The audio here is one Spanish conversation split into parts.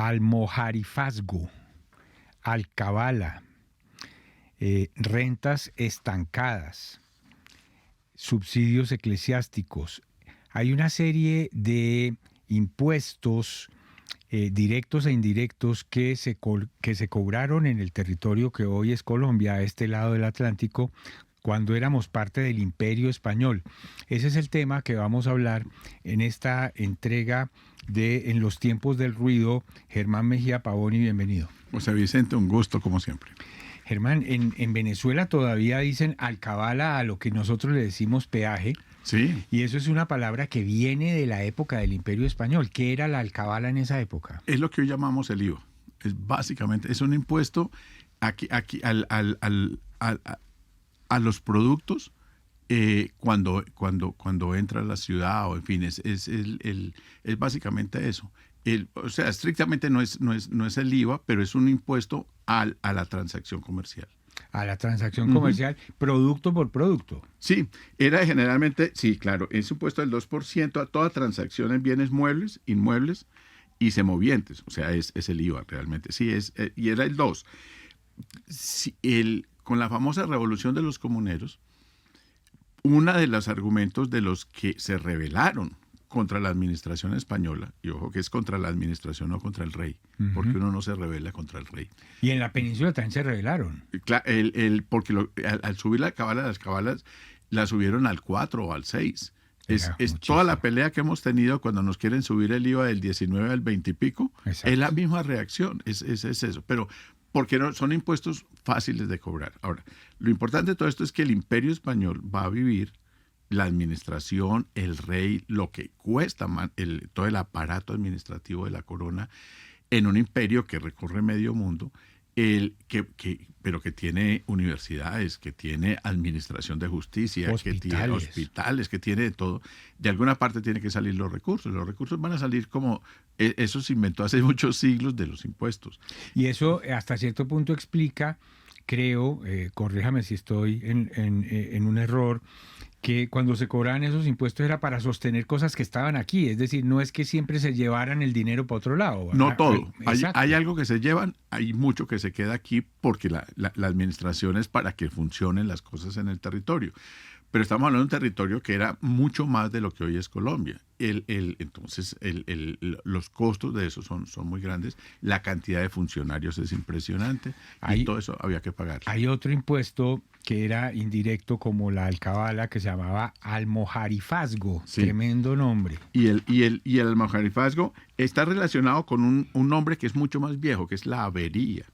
almojarifazgo, alcabala, rentas estancadas, subsidios eclesiásticos. Hay una serie de impuestos directos e indirectos que se cobraron en el territorio que hoy es Colombia, a este lado del Atlántico, cuando éramos parte del Imperio Español. Ese es el tema que vamos a hablar en esta entrega de En los tiempos del ruido. Germán Mejía Pavoni, bienvenido. José Vicente, un gusto como siempre. Germán, en Venezuela todavía dicen alcabala a lo que nosotros le decimos peaje. Sí. Y eso es una palabra que viene de la época del Imperio Español. ¿Qué era la alcabala en esa época? Es lo que hoy llamamos el IVA. Básicamente es un impuesto a los productos cuando entra a la ciudad, o en fin, es básicamente eso. O sea, estrictamente no es el IVA, pero es un impuesto a la transacción comercial. A la transacción comercial, producto por producto. Sí, era generalmente, sí, claro, es un impuesto del 2% a toda transacción en bienes muebles, inmuebles y semovientes. O sea, es el IVA realmente. Sí, y era el 2%. Sí, con la famosa revolución de los comuneros, uno de los argumentos de los que se rebelaron contra la administración española, y ojo que es contra la administración, no contra el rey, porque uno no se rebela contra el rey. Y en la península también se rebelaron. Porque al subir las cabalas la subieron al 4 o al 6. Es toda la pelea que hemos tenido cuando nos quieren subir el IVA del 19 al 20 y pico. Exacto. Es la misma reacción, es eso. Pero porque son impuestos fáciles de cobrar. Ahora, lo importante de todo esto es que el Imperio Español va a vivir la administración, el rey, lo que cuesta todo el aparato administrativo de la corona en un imperio que recorre medio mundo, pero que tiene universidades, que tiene administración de justicia, que tiene hospitales, que tiene de todo. De alguna parte tiene que salir los recursos. Los recursos van a salir como eso se inventó hace muchos siglos de los impuestos. Y eso hasta cierto punto explica, creo, corríjame si estoy en un error, que cuando se cobraban esos impuestos era para sostener cosas que estaban aquí. Es decir, no es que siempre se llevaran el dinero para otro lado. No todo. Hay algo que se llevan, hay mucho que se queda aquí porque la administración es para que funcionen las cosas en el territorio. Pero estamos hablando de un territorio que era mucho más de lo que hoy es Colombia. Entonces, los costos de eso son muy grandes. La cantidad de funcionarios es impresionante. Y todo eso había que pagar. Hay otro impuesto que era indirecto como la alcabala, que se llamaba almojarifazgo. Sí. Tremendo nombre. Y el almojarifazgo está relacionado con un nombre que es mucho más viejo, que es la avería.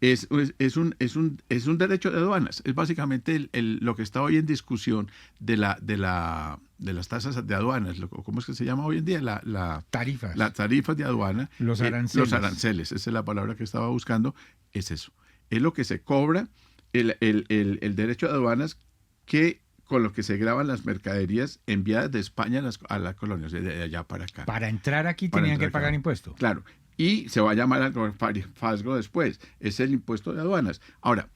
Es un derecho de aduanas. Es básicamente lo que está hoy en discusión de las tasas de aduanas. ¿Cómo es que se llama hoy en día? Tarifas. Las tarifas de aduana. Los aranceles. Los aranceles, esa es la palabra que estaba buscando. Es eso. Es lo que se cobra, el derecho de aduanas con lo que se graban las mercaderías enviadas de España a las colonias, de allá para acá. Para entrar aquí tenían que pagar impuestos. Claro. Y se va a llamar almojarifazgo después. Es el impuesto de aduanas. Ahora,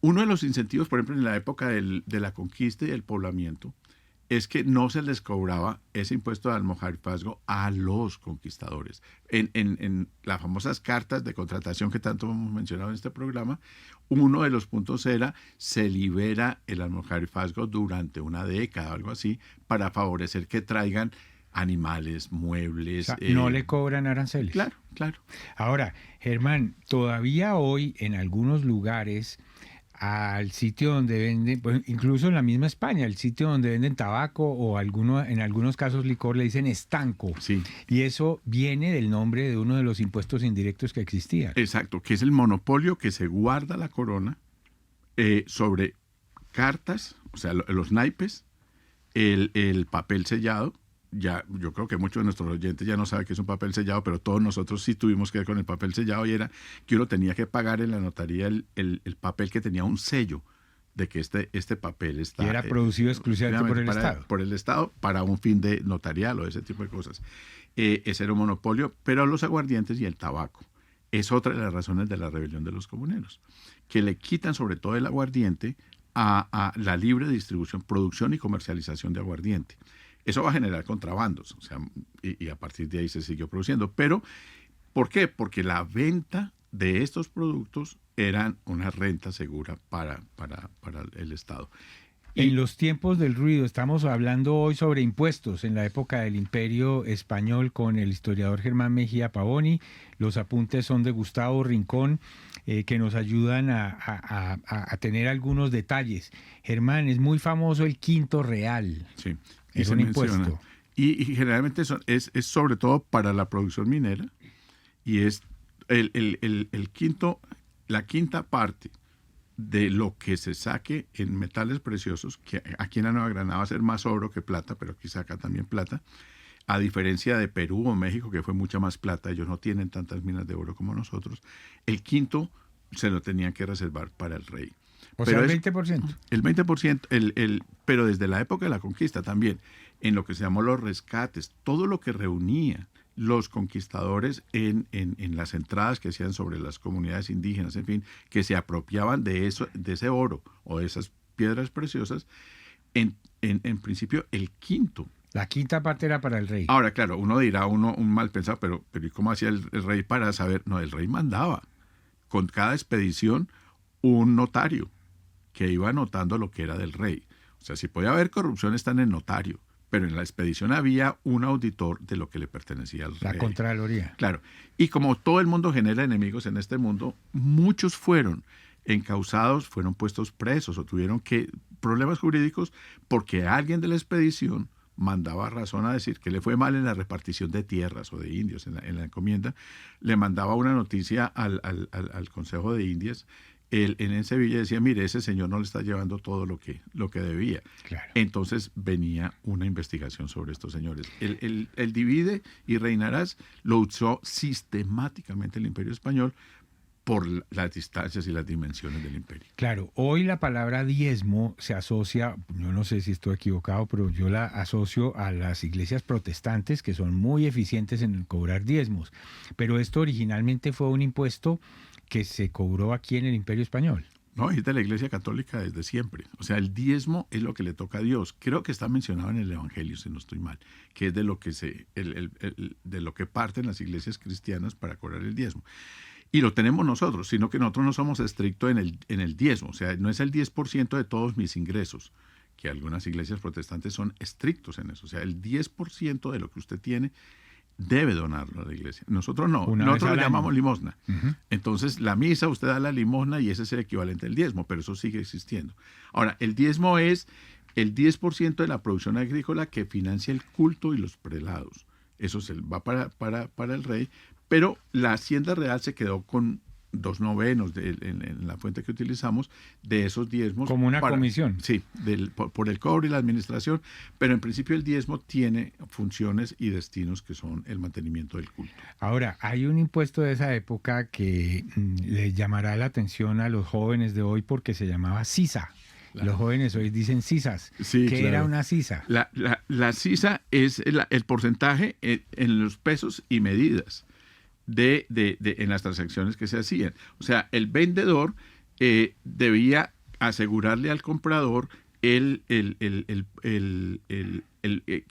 uno de los incentivos, por ejemplo, en la época de la conquista y el poblamiento, es que no se les cobraba ese impuesto de almojarifazgo a los conquistadores. En las famosas cartas de contratación que tanto hemos mencionado en este programa, uno de los puntos era: se libera el almojarifazgo durante una década o algo así, para favorecer que traigan animales, muebles. O sea, no le cobran aranceles. Claro, claro. Ahora, Germán, todavía hoy en algunos lugares, al sitio donde venden, pues incluso en la misma España, el sitio donde venden tabaco o en algunos casos licor, le dicen estanco. Sí. Y eso viene del nombre de uno de los impuestos indirectos que existían. Exacto, que es el monopolio que se guarda la corona sobre cartas, o sea, los naipes, el papel sellado. Ya, yo creo que muchos de nuestros oyentes ya no saben qué es un papel sellado, pero todos nosotros sí tuvimos que ver con el papel sellado, y era que uno tenía que pagar en la notaría el papel que tenía un sello de que este papel está... Y era producido exclusivamente por el Estado. Por el Estado, para un fin de notarial o ese tipo de cosas. Ese era un monopolio, pero los aguardientes y el tabaco es otra de las razones de la rebelión de los comuneros, que le quitan sobre todo el aguardiente a la libre distribución, producción y comercialización de aguardiente. Eso va a generar contrabandos, o sea, y a partir de ahí se siguió produciendo. Pero ¿Por qué? Porque la venta de estos productos eran una renta segura para el Estado. En los tiempos del ruido, estamos hablando hoy sobre impuestos en la época del Imperio Español con el historiador Germán Mejía Pavoni. Los apuntes son de Gustavo Rincón, que nos ayudan a tener algunos detalles. Germán, es muy famoso el quinto real. Sí, es un impuesto. Y generalmente es sobre todo para la producción minera, y es el quinto, la quinta parte de lo que se saque en metales preciosos, que aquí en la Nueva Granada va a ser más oro que plata, pero aquí saca también plata, a diferencia de Perú o México, que fue mucha más plata. Ellos no tienen tantas minas de oro como nosotros. El quinto se lo tenían que reservar para el rey. O sea, el 20%. El 20%, pero desde la época de la conquista también, en lo que se llamó los rescates, todo lo que reunía los conquistadores en las entradas que hacían sobre las comunidades indígenas, en fin, que se apropiaban de ese oro o de esas piedras preciosas, en principio el quinto. La quinta parte era para el rey. Ahora, claro, uno dirá, un mal pensado, pero ¿y cómo hacía el rey para saber? No, el rey mandaba con cada expedición un notario que iba anotando lo que era del rey. O sea, si podía haber corrupción, está en el notario. Pero en la expedición había un auditor de lo que le pertenecía al rey. La Contraloría. Claro. Y como todo el mundo genera enemigos en este mundo, muchos fueron encausados, fueron puestos presos o tuvieron problemas jurídicos porque alguien de la expedición mandaba razón a decir que le fue mal en la repartición de tierras o de indios en la encomienda. Le mandaba una noticia al Consejo de Indias. Él en Sevilla decía, mire, ese señor no le está llevando todo lo que debía. Claro. Entonces venía una investigación sobre estos señores. El divide y reinarás lo usó sistemáticamente el Imperio Español por las distancias y las dimensiones del imperio. Claro, hoy la palabra diezmo se asocia, yo no sé si estoy equivocado, pero yo la asocio a las iglesias protestantes que son muy eficientes en cobrar diezmos. Pero esto originalmente fue un impuesto que se cobró aquí en el Imperio Español. No, es de la Iglesia Católica desde siempre. O sea, el diezmo es lo que le toca a Dios. Creo que está mencionado en el Evangelio, si no estoy mal, que es de lo que de lo que parten las iglesias cristianas para cobrar el diezmo. Y lo tenemos nosotros, sino que nosotros no somos estrictos en el diezmo. O sea, no es el 10% de todos mis ingresos, que algunas iglesias protestantes son estrictos en eso. O sea, el 10% de lo que usted tiene debe donarlo a la iglesia. Nosotros no. Nosotros lo llamamos limosna. Uh-huh. Entonces, la misa, usted da la limosna y ese es el equivalente al diezmo, pero eso sigue existiendo. Ahora, el diezmo es el 10% de la producción agrícola que financia el culto y los prelados. Eso va para el rey, pero la Hacienda Real se quedó con 2/9 en la fuente que utilizamos de esos diezmos. Como una comisión. Sí, por el cobro y la administración, pero en principio el diezmo tiene funciones y destinos que son el mantenimiento del culto. Ahora, hay un impuesto de esa época que le llamará la atención a los jóvenes de hoy porque se llamaba sisa. Claro. Los jóvenes hoy dicen sisas. Sí, ¿Qué era una sisa? La sisa es el porcentaje en los pesos y medidas en las transacciones que se hacían. O sea, el vendedor debía asegurarle al comprador que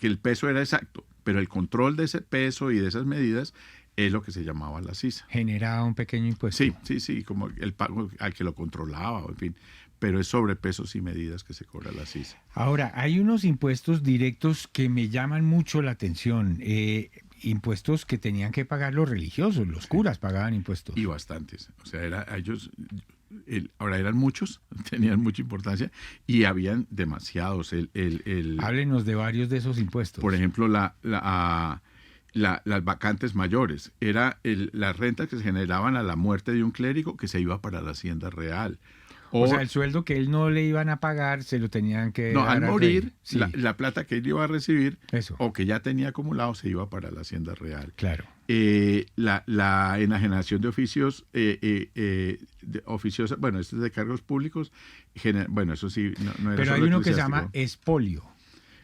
el peso era exacto, pero el control de ese peso y de esas medidas es lo que se llamaba la sisa. Generaba un pequeño impuesto. Sí, como el pago al que lo controlaba, en fin. Pero es sobre pesos y medidas que se cobra la sisa. Ahora, hay unos impuestos directos que me llaman mucho la atención. Impuestos que tenían que pagar los religiosos, los curas pagaban impuestos. Y bastantes. O sea, ahora eran muchos, tenían mucha importancia y habían demasiados. Háblenos de varios de esos impuestos. Por ejemplo, las vacantes mayores. Era las rentas que se generaban a la muerte de un clérigo que se iba para la Hacienda Real. O sea, el sueldo que él no le iban a pagar se lo tenían que dar al morir, sí. la plata que él iba a recibir Eso. O que ya tenía acumulado se iba para la Hacienda Real. Claro. La enajenación de oficios oficiosa, bueno, esto es de cargos públicos, bueno, eso sí no era. Pero hay uno que se llama expolio.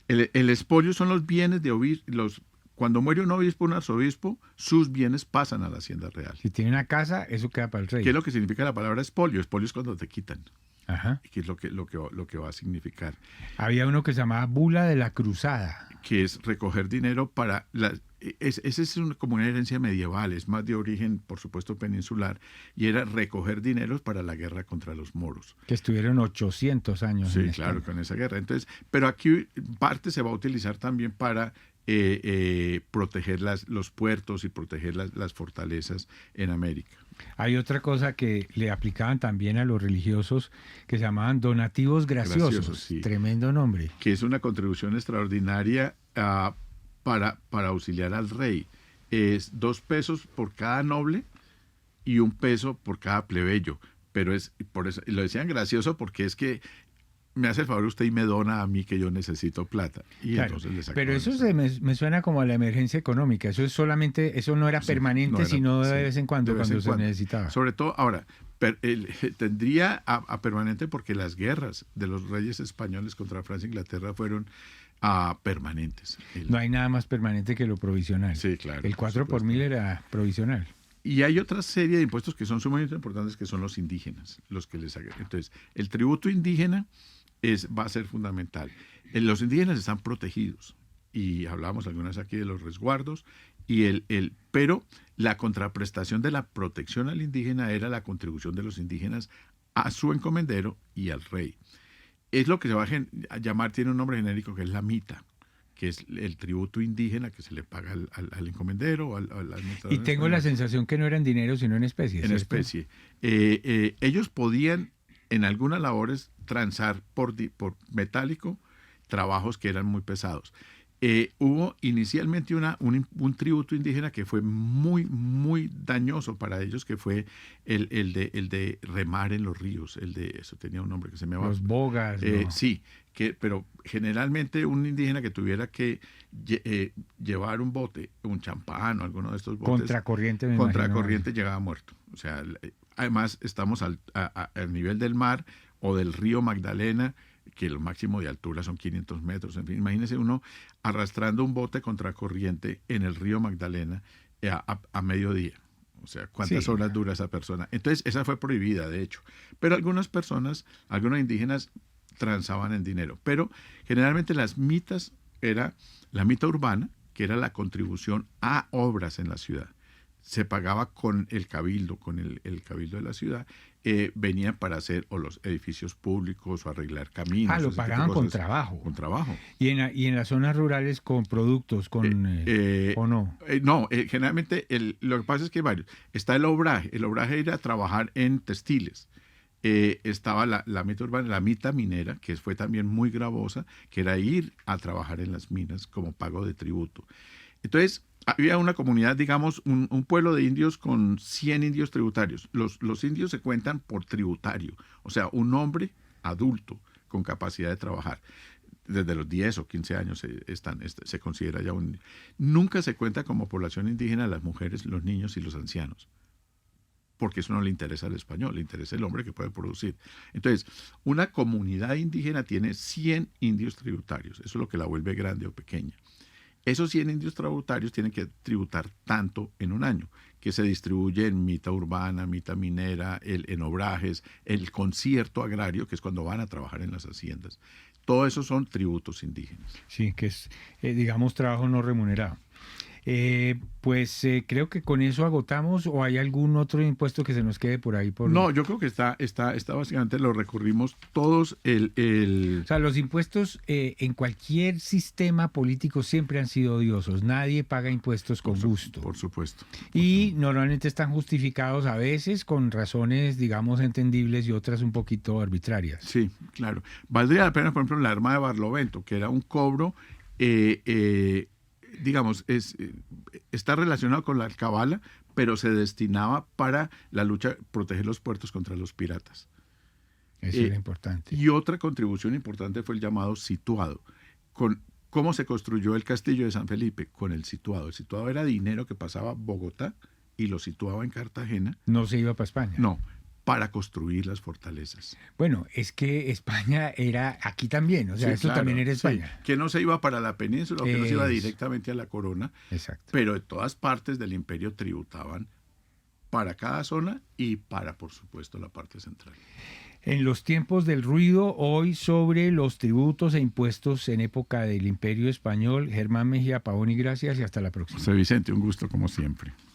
El expolio son los bienes de obispos. Cuando muere un obispo o un arzobispo, sus bienes pasan a la Hacienda Real. Si tiene una casa, eso queda para el rey. ¿Qué es lo que significa la palabra expolio? Expolio es cuando te quitan. Ajá. que es lo que va a significar. Había uno que se llamaba Bula de la Cruzada. Que es recoger dinero para... Esa es como una herencia medieval, es más de origen, por supuesto, peninsular, y era recoger dineros para la guerra contra los moros. Que estuvieron 800 años. Sí, claro, con esa guerra. Entonces, pero aquí parte se va a utilizar también para proteger los puertos y proteger las fortalezas en América. Hay otra cosa que le aplicaban también a los religiosos que se llamaban donativos graciosos. Sí. Tremendo nombre. Que es una contribución extraordinaria para auxiliar al rey. Es 2 pesos por cada noble y 1 peso por cada plebeyo. Pero es por eso lo decían gracioso porque es que me hace el favor usted y me dona a mí que yo necesito plata. Y claro, entonces pero eso me suena como a la emergencia económica. Eso es solamente, eso no era permanente, no era, sino de vez en cuando, cuando se necesitaba. Sobre todo, ahora, tendría a permanente porque las guerras de los reyes españoles contra Francia e Inglaterra fueron permanentes. No hay nada más permanente que lo provisional. Sí, claro. El 4 por 1000 era provisional. Y hay otra serie de impuestos que son sumamente importantes, que son los indígenas, los que les agregan. Entonces, el tributo indígena va a ser fundamental. Los indígenas están protegidos, y hablábamos algunas aquí de los resguardos, pero la contraprestación de la protección al indígena era la contribución de los indígenas a su encomendero y al rey. Es lo que se va a llamar, tiene un nombre genérico, que es la mita, que es el tributo indígena que se le paga al encomendero o al administrador. Y tengo la sensación que no era en dinero, sino en especie. En especie. Ellos podían, en algunas labores, transar por metálico trabajos que eran muy pesados. Hubo inicialmente un tributo indígena que fue muy, muy dañoso para ellos, que fue el de remar en los ríos. Eso tenía un nombre que se me va. Los bogas. ¿No? Sí, pero generalmente un indígena que tuviera que llevar un bote, un champán o alguno de estos botes. Contracorriente llegaba muerto. O sea, además estamos al nivel del mar o del río Magdalena, que lo máximo de altura son 500 metros. En fin, imagínese uno arrastrando un bote contracorriente en el río Magdalena a mediodía. O sea, ¿cuántas horas dura esa persona? Entonces, esa fue prohibida, de hecho. Pero algunas personas, algunos indígenas, transaban en dinero. Pero generalmente las mitas, era la mita urbana, que era la contribución a obras en la ciudad. Se pagaba con el cabildo, el cabildo de la ciudad, venían para hacer o los edificios públicos o arreglar caminos. Lo pagaban con trabajo. Con trabajo. ¿Y en las zonas rurales con productos, o no? No, generalmente lo que pasa es que hay varios. Está el obraje. El obraje era trabajar en textiles. Estaba la mita urbana, la mita minera, que fue también muy gravosa, que era ir a trabajar en las minas como pago de tributo. Entonces, había una comunidad, digamos, un pueblo de indios con 100 indios tributarios. Los indios se cuentan por tributario, o sea, un hombre adulto con capacidad de trabajar. Desde los 10 o 15 años se considera ya un... Nunca se cuenta como población indígena las mujeres, los niños y los ancianos, porque eso no le interesa al español, le interesa el hombre que puede producir. Entonces, una comunidad indígena tiene 100 indios tributarios, eso es lo que la vuelve grande o pequeña. Esos 100 indios tributarios tienen que tributar tanto en un año, que se distribuye en mita urbana, mita minera, en obrajes, el concierto agrario, que es cuando van a trabajar en las haciendas. Todo eso son tributos indígenas. Sí, que es, digamos, trabajo no remunerado. Creo que con eso agotamos, o hay algún otro impuesto que se nos quede por ahí. No, yo creo que está básicamente, lo recurrimos todos. O sea, los impuestos en cualquier sistema político siempre han sido odiosos. Nadie paga impuestos con gusto. Por supuesto. Y normalmente están justificados a veces con razones, digamos, entendibles y otras un poquito arbitrarias. Sí, claro. Valdría la pena, por ejemplo, la Armada de Barlovento, que era un cobro... digamos, está relacionado con la alcabala, pero se destinaba para la lucha, proteger los puertos contra los piratas. Eso era importante. Y otra contribución importante fue el llamado situado. ¿Cómo se construyó el castillo de San Felipe? Con el situado. El situado era dinero que pasaba a Bogotá y lo situaba en Cartagena. No se iba para España. No, para construir las fortalezas. Bueno, es que España era aquí también, o sea, eso claro, también era España. Sí, que no se iba para la península, que no se iba directamente a la corona. Exacto. Pero de todas partes del imperio tributaban para cada zona y para, por supuesto, la parte central. En los tiempos del ruido, hoy sobre los tributos e impuestos en época del Imperio Español. Germán Mejía Pavoni, gracias y hasta la próxima. José Vicente, un gusto como siempre.